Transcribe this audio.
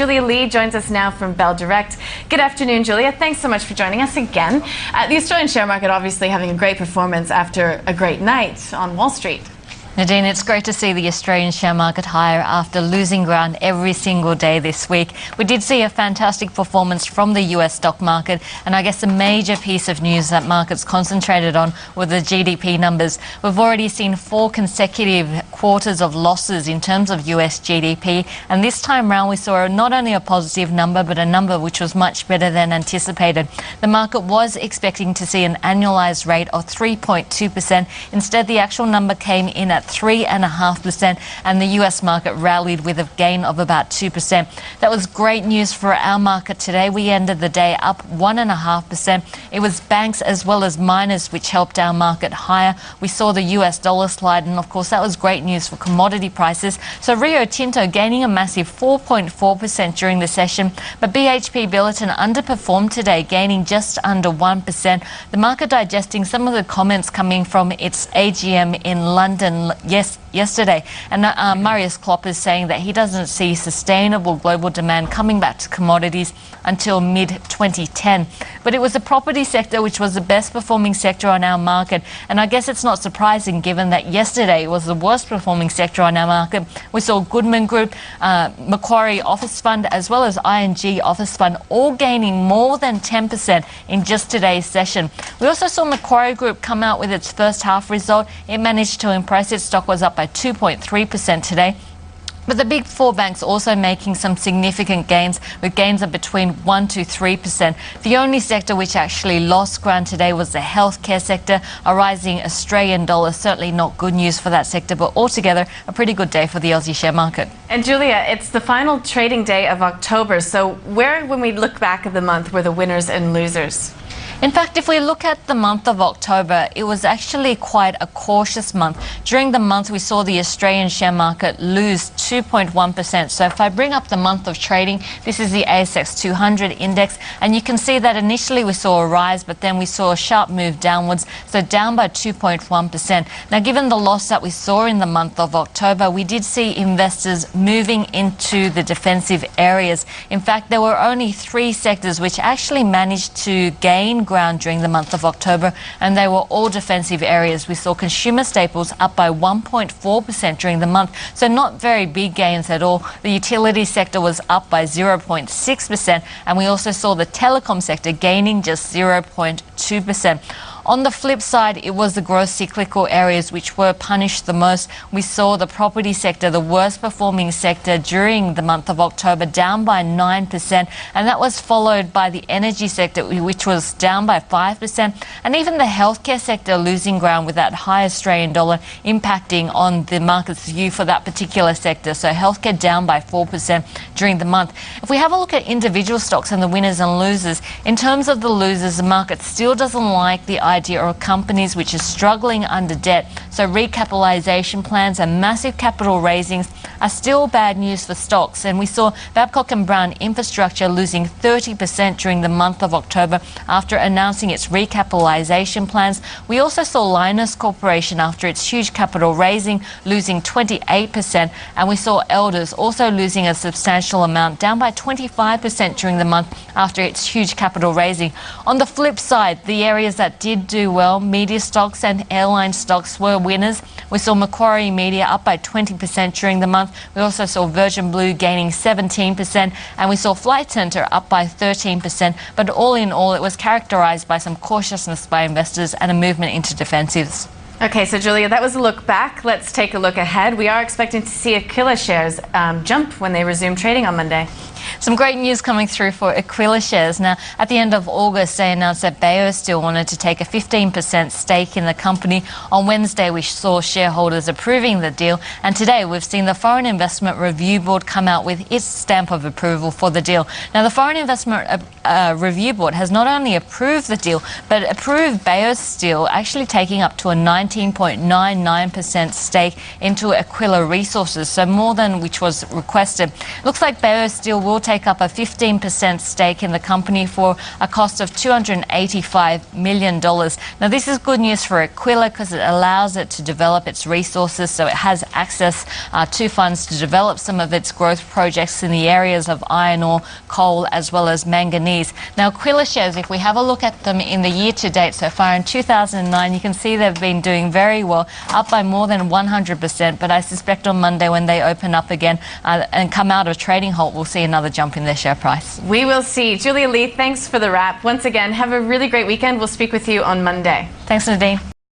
Julia Lee joins us now from Bell Direct. Good afternoon, Julia. Thanks so much for joining us again. The Australian share market obviously having a great performance after a great night on Wall Street. Nadine, it's great to see the Australian share market higher after losing ground every single day this week. We did see a fantastic performance from the US stock market, and I guess a major piece of news that markets concentrated on were the GDP numbers. We've already seen 4 consecutive quarters of losses in terms of US GDP, and this time round we saw not only a positive number but a number which was much better than anticipated. The market was expecting to see an annualised rate of 3.2%. Instead, the actual number came in at 3.5%, and the US market rallied with a gain of about 2%. That was great news for our market today. We ended the day up 1.5%. It was banks as well as miners which helped our market higher. We saw the US dollar slide, and of course that was great news for commodity prices. So Rio Tinto gaining a massive 4.4% during the session, but BHP Billiton underperformed today, gaining just under 1%. The market digesting some of the comments coming from its AGM in London yesterday, and Marius Klopp is saying that he doesn't see sustainable global demand coming back to commodities until mid-2010. But it was the property sector which was the best performing sector on our market, and I guess it's not surprising given that yesterday was the worst performing sector on our market. We saw Goodman Group, Macquarie Office Fund as well as ING Office Fund all gaining more than 10% in just today's session. We also saw Macquarie Group come out with its first half result. It managed to impress. Its stock was up by 2.3% today. But the big 4 banks also making some significant gains, with gains of between 1 to 3%. The only sector which actually lost ground today was the healthcare sector. A rising Australian dollar, certainly not good news for that sector, but altogether a pretty good day for the Aussie share market. And Julia, it's the final trading day of October, so where, when we look back at the month, were the winners and losers? In fact, if we look at the month of October, it was actually quite a cautious month. During the month, we saw the Australian share market lose 2.1%. So if I bring up the month of trading, this is the ASX 200 index, and you can see that initially we saw a rise, but then we saw a sharp move downwards, so down by 2.1%. Now, given the loss that we saw in the month of October, we did see investors moving into the defensive areas. In fact, there were only 3 sectors which actually managed to gain ground during the month of October, and they were all defensive areas. We saw consumer staples up by 1.4% during the month, so not very big gains at all. The utility sector was up by 0.6%, and we also saw the telecom sector gaining just 0.2%. On the flip side, it was the growth cyclical areas which were punished the most. We saw the property sector, the worst performing sector during the month of October, down by 9%, and that was followed by the energy sector, which was down by 5%, and even the healthcare sector losing ground with that high Australian dollar impacting on the market's view for that particular sector. So healthcare down by 4% during the month. If we have a look at individual stocks and the winners and losers, in terms of the losers, the market still doesn't like the idea of companies which are struggling under debt. So recapitalisation plans and massive capital raisings are still bad news for stocks. And we saw Babcock & Brown Infrastructure losing 30% during the month of October after announcing its recapitalisation plans. We also saw Lynas Corporation, after its huge capital raising, losing 28%. And we saw Elders also losing a substantial amount, down by 25% during the month after its huge capital raising. On the flip side, the areas that did do well, media stocks and airline stocks were winners. We saw Macquarie Media up by 20% during the month. We also saw Virgin Blue gaining 17%, and we saw Flight Centre up by 13%. But all in all, it was characterised by some cautiousness by investors and a movement into defensives. Okay, so Julia, that was a look back. Let's take a look ahead. We are expecting to see Aquila shares jump when they resume trading on Monday. Some great news coming through for Aquila shares. Now, at the end of August, they announced that Bayo Steel wanted to take a 15% stake in the company. On Wednesday, we saw shareholders approving the deal, and today we've seen the Foreign Investment Review Board come out with its stamp of approval for the deal. Now, the Foreign Investment Review Board has not only approved the deal, but approved Bayo Steel actually taking up to a 19.99% stake into Aquila Resources, so more than which was requested. Looks like Bayo Steel will take take up a 15% stake in the company for a cost of $285 million. Now, this is good news for Aquila because it allows it to develop its resources, so it has access to funds to develop some of its growth projects in the areas of iron ore, coal, as well as manganese. Now, Aquila shares, if we have a look at them in the year to date so far in 2009, you can see they've been doing very well, up by more than 100%. But I suspect on Monday when they open up again and come out of trading halt, we'll see another jump in their share price. We will see. Julia Lee, thanks for the wrap. Once again, have a really great weekend. We'll speak with you on Monday. Thanks, Nadine.